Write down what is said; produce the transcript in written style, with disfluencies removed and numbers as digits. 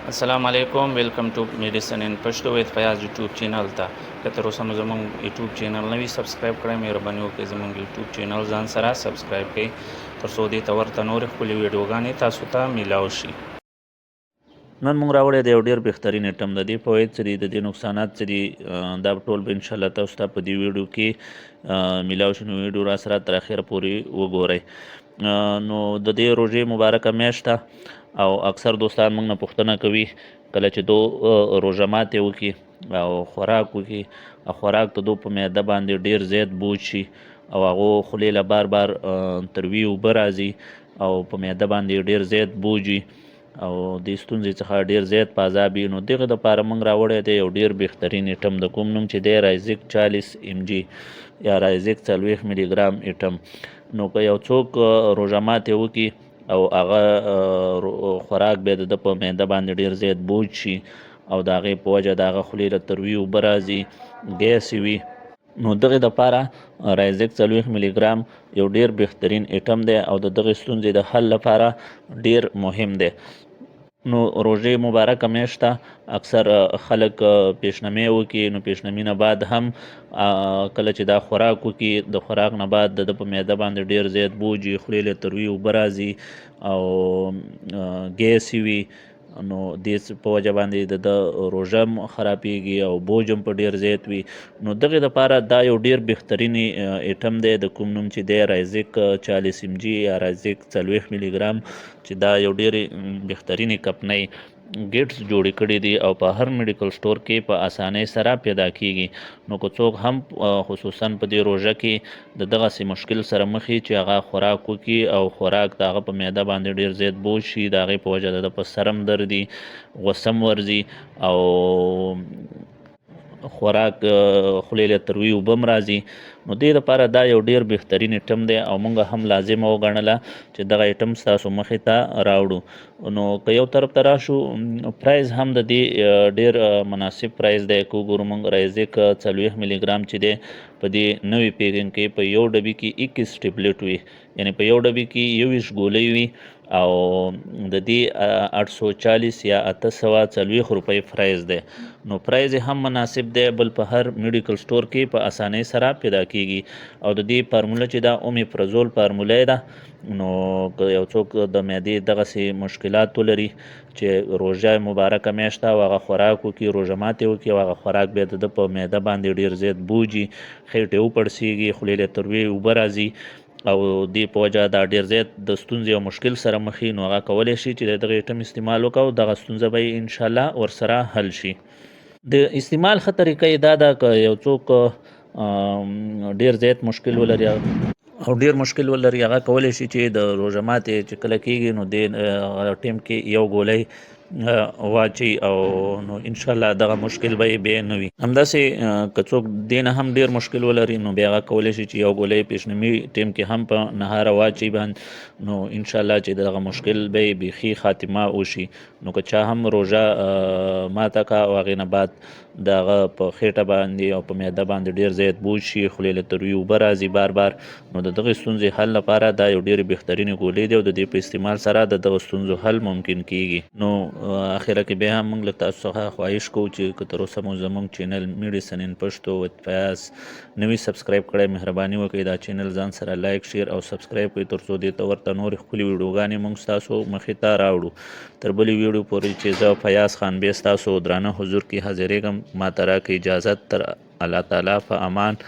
السلام علیکم ویلکم ټو میډیسن ان پښتو وذ فیاض یوټیوب چینل ته که تر اوسه مو زموږ یوټیوب چینل نه وي سبسکرایب کړئ مهرباني وکړئ زموږ یوټیوب چینل ځان سره سبسکرایب کړئ تر څو دې ته ورته نورې ښکلې ویډیوګانې تاسو ته میلاو شي. نن موږ راوړی دی یو ډېر بهترین ایټم د دې فواید څه دي د دې نقصانات څه دي دا ټول به انشاءالله تاسو ته په دې ویډیو کې میلاو شي. نو ویډیو را سره تر اخره پورې وګورئ. نو د دې روژې مبارکه میاشت ده او اکثر دوستان موږ نه پوښتنه کوي کله چې دو روژه ماتې وکړي او خوراک وکړي او خوراک د دو په معده باندې ډېر زیات بوج شي او هغو خولې له بار بار تروي اوبه راځي او په معده باندې ډېر زیات بوج وي او د ستونزې څخه ډېر زیات په عذاب وي. نو دغه دپاره موږ راوړی دی یو ډېر بهترین ایټم د کوم نوم چې دی رایزیک 40 mg یا رایزیک 40 ملي ګرام ایټم. نو که یو څوک روژه ماتې وکړي او هغه خوراک بیا د په معده باندې ډېر زیات بوج شي او د هغې په وجه د هغه خولې له تروي اوبه راځي ګیس وي نو دغې دپاره رایزیک 40 ملي ګرام یو ډېر بهترین ایټم دی او د دغې ستونزې د حل لپاره ډېر مهم دی. نو روژې مبارکه میاشت ته اکثر خلک پیشنمې وکړي نو پیشنمي نه بعد هم کله چې دا خوراک وکړي د خوراک نه بعد د په معده باندې ډېر زیات بوج وي خولې له تروي اوبه راځي او ګیس وي نو دې په وجه باندې د روژه هم خرابېږي او بوج هم په ډېر زیات وي. نو دغې دپاره دا یو ډېر بهترین ایټم دی د کوم نوم چې دی رایزیک 40 mg یا رایزیک 40 ملي ګرام چې دا یو ډېرې بهترینې کمپنۍ ګیټس جوړې کړي دي او په هر میډیکل سټور کې په اسانۍ سره پیدا کیږي. نو که څوک هم خصوصا په دې روژه کې د دغسې مشکل سره مخ وي چې هغه خوراک وکړي او خوراک د هغه په معده باندې ډېر زیات بوج شي د هغې په وجه د په سرم دردي غوسم ورځي او خوراک خولې له تروي اوبه هم راځي نو دې دپاره دا یو ډېر بهترین ایټم دی او موږ هم لازمه وګڼله چې دغه ایټم ستاسو مخې ته راوړو. نو که یو طرف ته راشو پرایز هم د دې ډېر مناسب پرایز دی که وګورو موږ رایزیک 40 ملي ګرام چې دی په دې نوي پیکینګ کې په یو ډبي کې 21 ټیبلټ وي یعنی په یو ډبي کې 21 ګولۍ وي او د دې 840 یا 840 روپۍ پرایز دی. نو پرایز هم مناسب دی بل په هر میډیکل سټور کې په اسانۍ سره پیدا کیږي او د دې فارموله چې دا اومیپرازول فارموله ده نو که یو څوک د معدې دغسې مشکلات ولري چې روژه مبارکه میاشت ده او هغه خوراک وکړي روژه ماتې وکړي او هغه خوراک بیا د په معده باندې ډېر زیات بوجي خېټې وپړسېږي خولې له تروې اوبه راځي او دې په وجه دا ډېر زیات د ستونزې او مشکل سره مخ وي نو هغه کولی شي چې د دغه ایټم استعمال وکړي او دغه ستونزه به یې انشاءالله ورسره حل شي. د استعمال ښه طریقه یې دا ده که یو څوک ډېر زیات مشکل ولري او ډېر مشکل ولري هغه کولی شي چې د روژه ماتې چې کله کېږي نو دې ټیم کې یو ګولۍ واچي او نو انشاءالله دغه مشکل به یې بیا نه وي. همداسې که څوک دې نه هم ډېر مشکل ولري نو بیا هغه کولی شي چې یو ګولۍ پیشنمي ټیم کې هم په نهاره واچي باندې نو انشاءالله چې دغه مشکل به یې بیخي خاتمه وشي. نو که چا هم روژه ماته کا او هغې نه بعد د هغه په خېټه باندې او په معده باندې ډېر زیات بوج شي خولې له تروي اوبه راځي بار بار نو د دغې ستونزې حل لپاره دا یو ډېرې بهترینې ګولۍ دی او د دې په استعمال سره د دغه ستونزو حل ممکن کیږي. نو اخره کې بیا هم موږ له تاسو څخه خواهش کوو چې که تر اوسه مو زموږ چینل میډیسن ان پښتو وذ فیاض نوي سبسکرایب کړئ مهرباني وکړئ دا چینل ځان سره لایک شیر او سبسکرایب کړئ تر څو دې ته ورته نورې ښکلې ویډیوګانې موږ ستاسو مخې ته راوړو. تر بلې ویډیو پورې چې زه فیاض خان بیا ستاسو درانه حضور کې حاضرېږم ما ته راکړئ اجازت تر الله تعالی په امان.